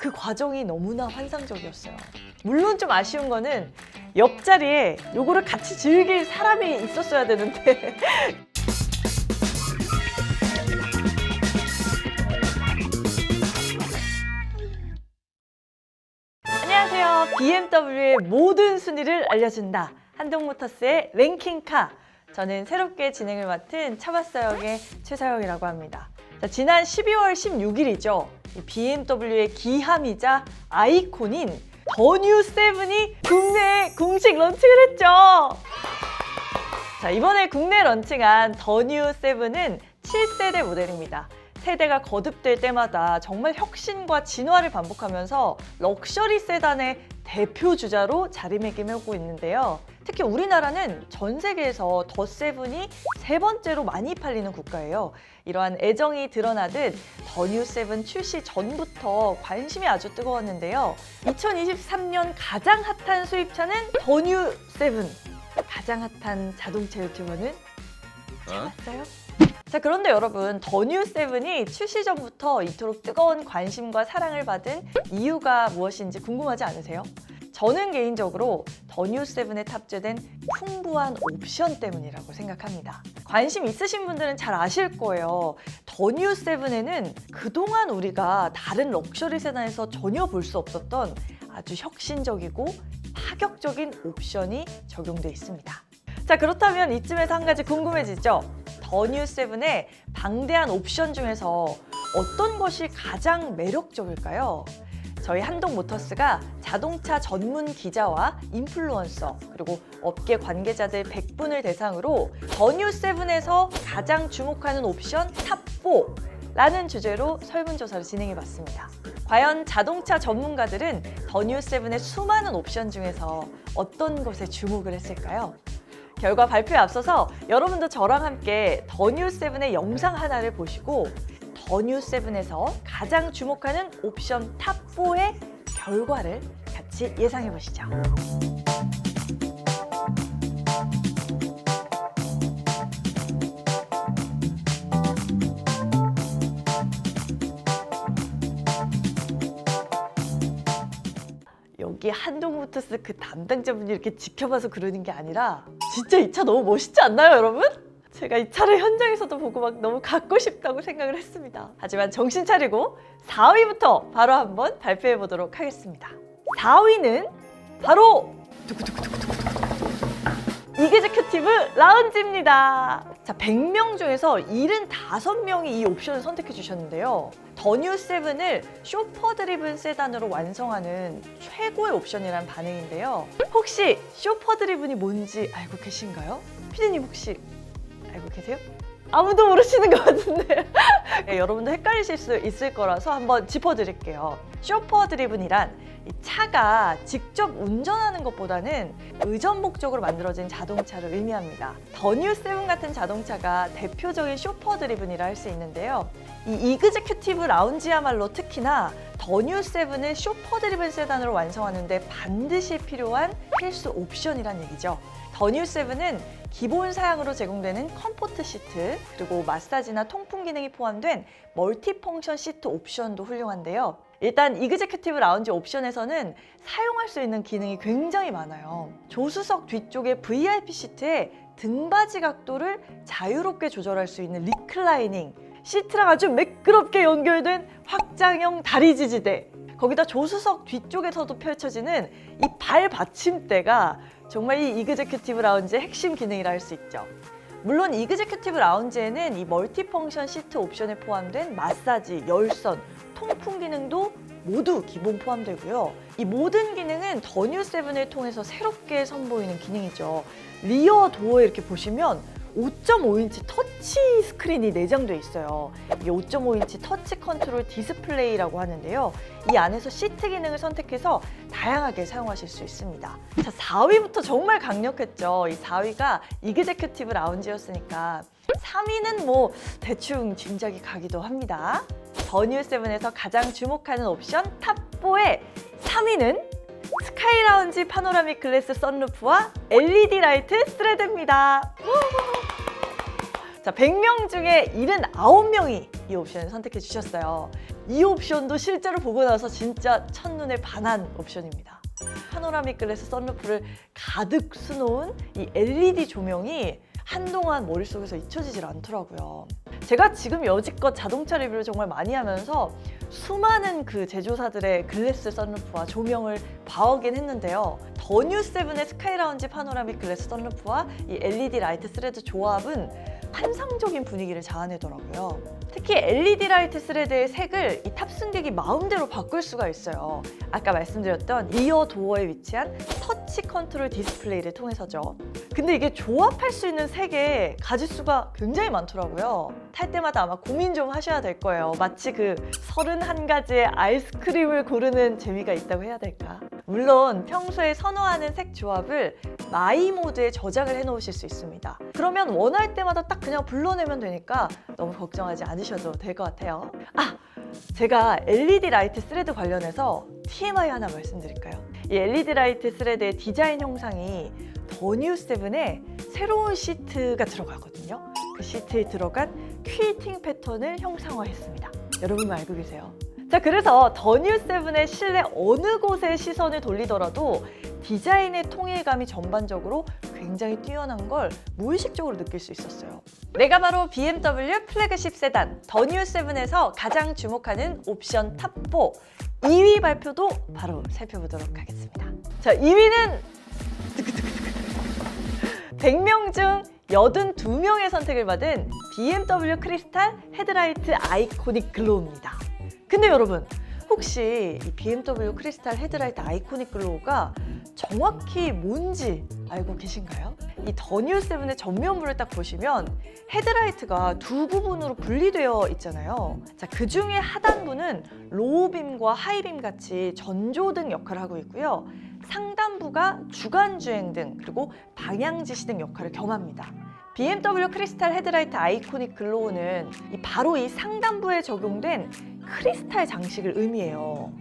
그 과정이 너무나 환상적이었어요. 물론 좀 아쉬운 거는 옆자리에 요거를 같이 즐길 사람이 있었어야 되는데 안녕하세요. BMW의 모든 순위를 알려준다. 한동모터스의 랭킹카. 저는 새롭게 진행을 맡은 차봤어역의 최사역이라고 합니다. 자, 지난 12월 16일이죠. BMW의 기함이자 아이콘인 더 뉴 세븐이 국내에 공식 런칭을 했죠. 자, 이번에 국내 런칭한 더 뉴 세븐은 7세대 모델입니다. 세대가 거듭될 때마다 정말 혁신과 진화를 반복하면서 럭셔리 세단의 대표 주자로 자리매김하고 있는데요. 특히 우리나라는 전 세계에서 더 세븐이 세 번째로 많이 팔리는 국가예요. 이러한 애정이 드러나듯 더 뉴 세븐 출시 전부터 관심이 아주 뜨거웠는데요. 2023년 가장 핫한 수입차는 더 뉴 세븐. 가장 핫한 자동차 유튜버는 찾았어요? 자, 그런데 여러분, 더 뉴 세븐이 출시 전부터 이토록 뜨거운 관심과 사랑을 받은 이유가 무엇인지 궁금하지 않으세요? 저는 개인적으로 더 뉴 세븐에 탑재된 풍부한 옵션 때문이라고 생각합니다. 관심 있으신 분들은 잘 아실 거예요. 더 뉴 세븐에는 그동안 우리가 다른 럭셔리 세단에서 전혀 볼 수 없었던 아주 혁신적이고 파격적인 옵션이 적용돼 있습니다. 자, 그렇다면 이쯤에서 한 가지 궁금해지죠? 더 뉴 세븐의 방대한 옵션 중에서 어떤 것이 가장 매력적일까요? 저희 한동모터스가 자동차 전문 기자와 인플루언서 그리고 업계 관계자들 100분을 대상으로 더 뉴 세븐에서 가장 주목하는 옵션 탑4라는 주제로 설문조사를 진행해봤습니다. 과연 자동차 전문가들은 더 뉴 세븐의 수많은 옵션 중에서 어떤 것에 주목을 했을까요? 결과 발표에 앞서서 여러분도 저랑 함께 더 뉴 세븐의 영상 하나를 보시고 더 뉴 세븐에서 가장 주목하는 옵션 탑4의 결과를 같이 예상해 보시죠. 여기 한동모터스 그 담당자분이 이렇게 지켜봐서 그러는 게 아니라 진짜 이 차 너무 멋있지 않나요, 여러분? 제가 이 차를 현장에서도 보고 막 너무 갖고 싶다고 생각을 했습니다. 하지만 정신 차리고 4위부터 바로 한번 발표해 보도록 하겠습니다. 4위는 바로 이그제큐티브 라운지입니다. 자, 100명 중에서 75명이 이 옵션을 선택해 주셨는데요. 더 뉴 세븐을 쇼퍼 드리븐 세단으로 완성하는 최고의 옵션이란 반응인데요. 혹시 쇼퍼 드리븐이 뭔지 알고 계신가요? 피디님 혹시 알고 계세요? 아무도 모르시는 것 같은데 네, 여러분도 헷갈리실 수 있을 거라서 한번 짚어드릴게요. 쇼퍼 드리븐이란 이 차가 직접 운전하는 것보다는 의전 목적으로 만들어진 자동차를 의미합니다. 더 뉴 세븐 같은 자동차가 대표적인 쇼퍼 드리븐이라 할 수 있는데요. 이 이그제큐티브 라운지야말로 특히나 더 뉴 세븐을 쇼퍼 드리븐 세단으로 완성하는데 반드시 필요한 필수 옵션이란 얘기죠. 더 뉴 세븐은 기본 사양으로 제공되는 컴포트 시트 그리고 마사지나 통풍 기능이 포함된 멀티펑션 시트 옵션도 훌륭한데요. 일단 이그제큐티브 라운지 옵션에서는 사용할 수 있는 기능이 굉장히 많아요. 조수석 뒤쪽의 VIP 시트에 등받이 각도를 자유롭게 조절할 수 있는 리클라이닝, 시트랑 아주 매끄럽게 연결된 확장형 다리 지지대, 거기다 조수석 뒤쪽에서도 펼쳐지는 이 발 받침대가 정말 이 이그제큐티브 라운지의 핵심 기능이라 할 수 있죠. 물론 이그제큐티브 라운지에는 이 멀티펑션 시트 옵션에 포함된 마사지, 열선, 통풍 기능도 모두 기본 포함되고요. 이 모든 기능은 더 뉴 세븐을 통해서 새롭게 선보이는 기능이죠. 리어 도어에 이렇게 보시면 5.5인치 터치 스크린이 내장되어 있어요. 이게 5.5인치 터치 컨트롤 디스플레이라고 하는데요. 이 안에서 시트 기능을 선택해서 다양하게 사용하실 수 있습니다. 자, 4위부터 정말 강력했죠. 이 4위가 이그제큐티브 라운지였으니까 3위는 뭐 대충 짐작이 가기도 합니다. 더 뉴 세븐에서 가장 주목하는 옵션 탑4의 3위는 스카이 라운지 파노라믹 글래스 선루프와 LED 라이트 스레드입니다. 자, 100명 중에 79명이 이 옵션을 선택해 주셨어요. 이 옵션도 실제로 보고 나서 진짜 첫눈에 반한 옵션입니다. 파노라믹 글래스 썬루프를 가득 수놓은 이 LED 조명이 한동안 머릿속에서 잊혀지질 않더라고요. 제가 지금 여지껏 자동차 리뷰를 정말 많이 하면서 수많은 그 제조사들의 글래스 썬루프와 조명을 봐오긴 했는데요. 더 뉴7의 스카이라운지 파노라믹 글래스 썬루프와 이 LED 라이트 스레드 조합은 환상적인 분위기를 자아내더라고요. 특히 LED 라이트 스레드의 색을 이 탑승객이 마음대로 바꿀 수가 있어요. 아까 말씀드렸던 리어 도어에 위치한 터치 컨트롤 디스플레이를 통해서죠. 근데 이게 조합할 수 있는 색의 가짓수가 굉장히 많더라고요. 탈 때마다 아마 고민 좀 하셔야 될 거예요. 마치 그 31가지의 아이스크림을 고르는 재미가 있다고 해야 될까? 물론 평소에 선호하는 색 조합을 마이 모드에 저장을 해놓으실 수 있습니다. 그러면 원할 때마다 딱 그냥 불러내면 되니까 너무 걱정하지 않으셔도 될 것 같아요. 제가 LED 라이트 스레드 관련해서 TMI 하나 말씀드릴까요? 이 LED 라이트 스레드의 디자인 형상이 더 뉴7에 새로운 시트가 들어가거든요. 그 시트에 들어간 퀼팅 패턴을 형상화했습니다. 여러분 알고 계세요? 자, 그래서 더 뉴7의 실내 어느 곳에 시선을 돌리더라도 디자인의 통일감이 전반적으로 굉장히 뛰어난 걸 무의식적으로 느낄 수 있었어요. 내가 바로 BMW 플래그십 세단 더 뉴7에서 가장 주목하는 옵션 탑4 2위 발표도 바로 살펴보도록 하겠습니다. 자, 2위는 100명 중 82명의 선택을 받은 BMW 크리스탈 헤드라이트 아이코닉 글로우입니다. 근데 여러분, 혹시 이 BMW 크리스탈 헤드라이트 아이코닉 글로우가 정확히 뭔지 알고 계신가요? 이 더 뉴7의 전면부를 딱 보시면 헤드라이트가 두 부분으로 분리되어 있잖아요. 자, 그 중에 하단부는 로우빔과 하이빔 같이 전조등 역할을 하고 있고요. 상단부가 주간주행등 그리고 방향지시 등 역할을 겸합니다. BMW 크리스탈 헤드라이트 아이코닉 글로우는 바로 이 상단부에 적용된 크리스탈 장식을 의미해요.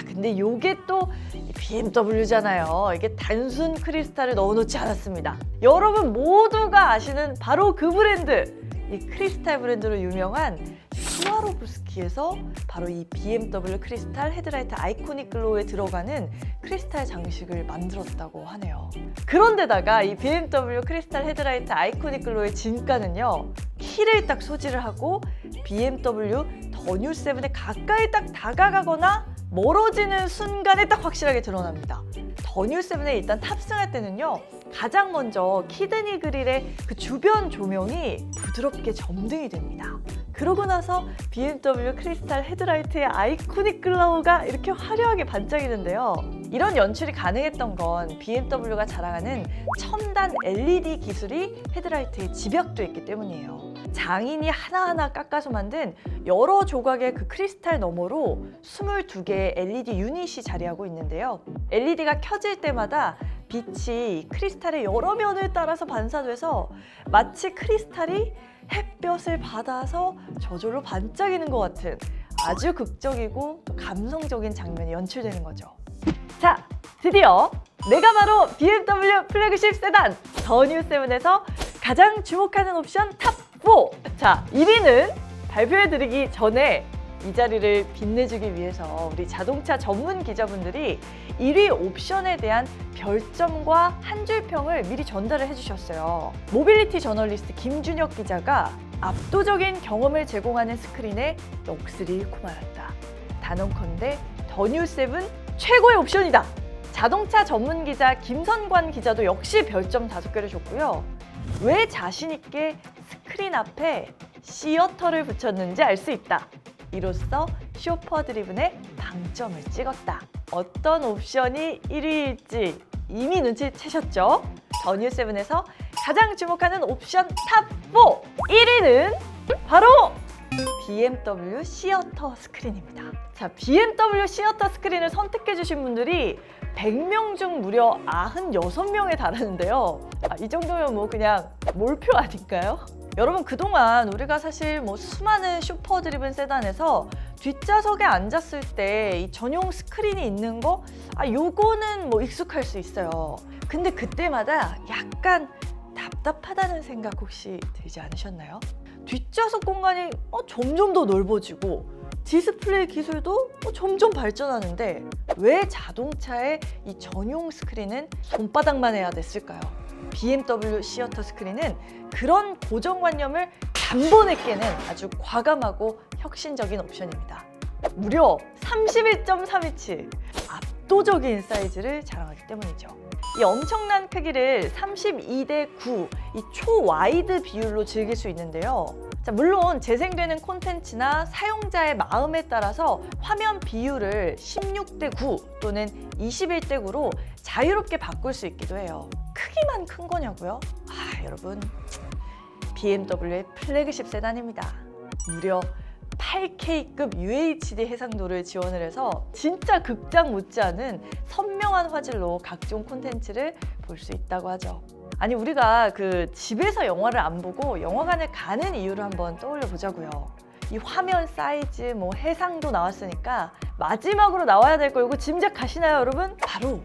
근데 이게 또 BMW잖아요. 이게 단순 크리스탈을 넣어놓지 않았습니다. 여러분 모두가 아시는 바로 그 브랜드, 이 크리스탈 브랜드로 유명한 스와로브스키에서 바로 이 BMW 크리스탈 헤드라이트 아이코닉 글로우에 들어가는 크리스탈 장식을 만들었다고 하네요. 그런데다가 이 BMW 크리스탈 헤드라이트 아이코닉 글로우의 진가는요, 키를 딱 소지를 하고 BMW 더 뉴7에 가까이 딱 다가가거나 멀어지는 순간에 딱 확실하게 드러납니다. 더 뉴7에 일단 탑승할 때는요, 가장 먼저 키드니 그릴의 그 주변 조명이 부드럽게 점등이 됩니다. 그러고 나서 BMW 크리스탈 헤드라이트의 아이코닉 글로우가 이렇게 화려하게 반짝이는데요. 이런 연출이 가능했던 건 BMW가 자랑하는 첨단 LED 기술이 헤드라이트에 집약돼 있기 때문이에요. 장인이 하나하나 깎아서 만든 여러 조각의 그 크리스탈 너머로 22개의 LED 유닛이 자리하고 있는데요. LED가 켜질 때마다 빛이 크리스탈의 여러 면을 따라서 반사돼서 마치 크리스탈이 햇볕을 받아서 저절로 반짝이는 것 같은 아주 극적이고 또 감성적인 장면이 연출되는 거죠. 자, 드디어 내가 바로 BMW 플래그십 세단 더 뉴7에서 가장 주목하는 옵션 탑4! 자, 1위는 발표해드리기 전에 이 자리를 빛내주기 위해서 우리 자동차 전문 기자분들이 1위 옵션에 대한 별점과 한 줄 평을 미리 전달을 해주셨어요. 모빌리티 저널리스트 김준혁 기자가 압도적인 경험을 제공하는 스크린에 넋을 잃고 말았다. 단언컨대 더 뉴7 최고의 옵션이다. 자동차 전문 기자 김선관 기자도 역시 별점 5개를 줬고요. 왜 자신 있게 스크린 앞에 시어터를 붙였는지 알 수 있다. 이로써 쇼퍼 드리븐에 방점을 찍었다. 어떤 옵션이 1위일지 이미 눈치채셨죠? 더 뉴7에서 가장 주목하는 옵션 탑4! 1위는 바로 BMW 시어터 스크린입니다. 자, BMW 시어터 스크린을 선택해주신 분들이 100명 중 무려 96명에 달하는데요. 이 정도면 뭐 그냥 몰표 아닌가요? 여러분, 그동안 우리가 사실 수많은 슈퍼 드리븐 세단에서 뒷좌석에 앉았을 때 이 전용 스크린이 있는 거, 요거는 익숙할 수 있어요. 근데 그때마다 약간 답답하다는 생각 혹시 들지 않으셨나요? 뒷좌석 공간이 점점 더 넓어지고 디스플레이 기술도 점점 발전하는데 왜 자동차의 이 전용 스크린은 손바닥만 해야 됐을까요? BMW 시어터 스크린은 그런 고정관념을 단번에 깨는 아주 과감하고 혁신적인 옵션입니다. 무려 31.3인치, 압도적인 사이즈를 자랑하기 때문이죠. 이 엄청난 크기를 32:9, 이 초와이드 비율로 즐길 수 있는데요. 자, 물론 재생되는 콘텐츠나 사용자의 마음에 따라서 화면 비율을 16:9 또는 21:9로 자유롭게 바꿀 수 있기도 해요. 크기만 큰 거냐고요? 여러분, BMW의 플래그십 세단입니다. 무려 8K급 UHD 해상도를 지원을 해서 진짜 극장 못지않은 선명한 화질로 각종 콘텐츠를 볼 수 있다고 하죠. 아니, 우리가 집에서 영화를 안 보고 영화관을 가는 이유를 한번 떠올려 보자고요. 이 화면 사이즈, 해상도 나왔으니까 마지막으로 나와야 될 거 이거 짐작가시나요, 여러분? 바로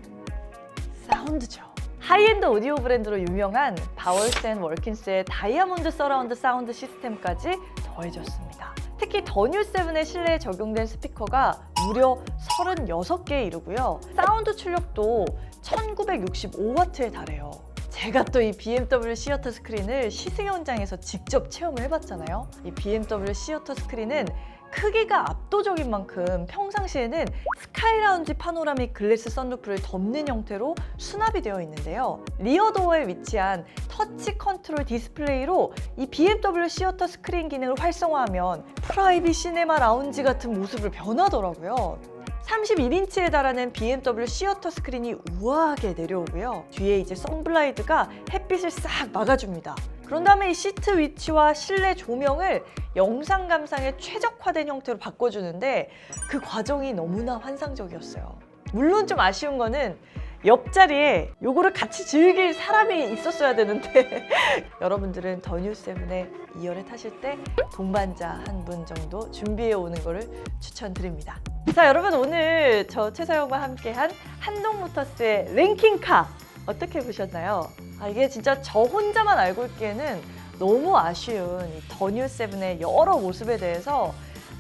사운드죠. 하이엔드 오디오 브랜드로 유명한 바월스 앤 월킨스의 다이아몬드 서라운드 사운드 시스템까지 더해졌습니다. 특히 더 뉴 7의 실내에 적용된 스피커가 무려 36개에 이르고요. 사운드 출력도 1965W에 달해요. 제가 또 이 BMW 시어터 스크린을 시승 현장에서 직접 체험을 해봤잖아요. 이 BMW 시어터 스크린은 크기가 압도적인 만큼 평상시에는 스카이라운지 파노라믹 글래스 선루프를 덮는 형태로 수납이 되어 있는데요. 리어도어에 위치한 터치 컨트롤 디스플레이로 이 BMW 시어터 스크린 기능을 활성화하면 프라이빗 시네마 라운지 같은 모습으로 변하더라고요. 31인치에 달하는 BMW 시어터 스크린이 우아하게 내려오고요. 뒤에 이제 선블라이드가 햇빛을 싹 막아줍니다. 그런 다음에 이 시트 위치와 실내 조명을 영상 감상에 최적화된 형태로 바꿔주는데 그 과정이 너무나 환상적이었어요. 물론 좀 아쉬운 거는 옆자리에 요거를 같이 즐길 사람이 있었어야 되는데 여러분들은 더 뉴 7에 2열에 타실 때 동반자 한 분 정도 준비해 오는 거를 추천드립니다. 자, 여러분, 오늘 저 최서영과 함께한 한동모터스의 랭킹카 어떻게 보셨나요? 이게 진짜 저 혼자만 알고 있기에는 너무 아쉬운 더 뉴 7의 여러 모습에 대해서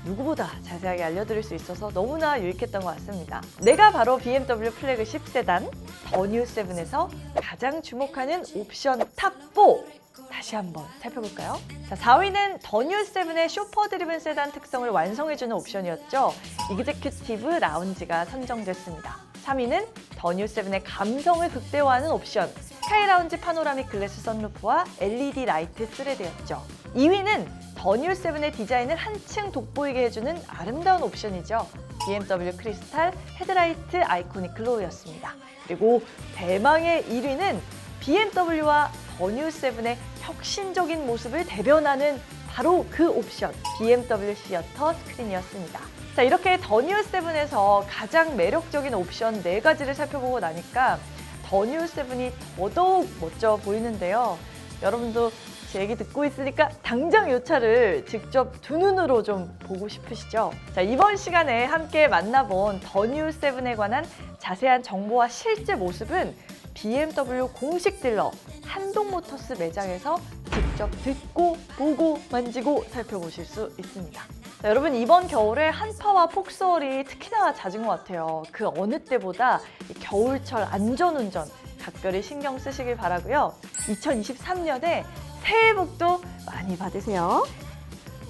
누구보다 자세하게 알려드릴 수 있어서 너무나 유익했던 것 같습니다. 내가 바로 BMW 플래그십 세단 더 뉴 7에서 가장 주목하는 옵션 탑4 다시 한번 살펴볼까요? 자, 4위는 더 뉴 7의 쇼퍼 드리븐 세단 특성을 완성해주는 옵션이었죠. 이그제큐티브 라운지가 선정됐습니다. 3위는 더 뉴 7의 감성을 극대화하는 옵션 스카이 라운지 파노라믹 글래스 선루프와 LED 라이트 스레드였죠. 2위는 더 뉴 7의 디자인을 한층 돋보이게 해주는 아름다운 옵션이죠. BMW 크리스탈 헤드라이트 아이코닉 글로우였습니다. 그리고 대망의 1위는 BMW와 더 뉴 7의 혁신적인 모습을 대변하는 바로 그 옵션 BMW 시어터 스크린이었습니다. 자, 이렇게 더 뉴 7에서 가장 매력적인 옵션 4가지를 살펴보고 나니까 더 뉴 7이 더더욱 멋져 보이는데요. 여러분도 제 얘기 듣고 있으니까 당장 이 차를 직접 두 눈으로 좀 보고 싶으시죠? 자, 이번 시간에 함께 만나본 더 뉴 7에 관한 자세한 정보와 실제 모습은 BMW 공식 딜러 한동모터스 매장에서 직접 듣고 보고 만지고 살펴보실 수 있습니다. 자, 여러분, 이번 겨울에 한파와 폭설이 특히나 잦은 것 같아요. 그 어느 때보다 이 겨울철 안전운전 각별히 신경 쓰시길 바라고요. 2023년에 새해 복도 많이 받으세요.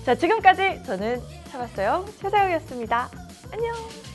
자, 지금까지 저는 차봤어요 최서영이었습니다. 안녕.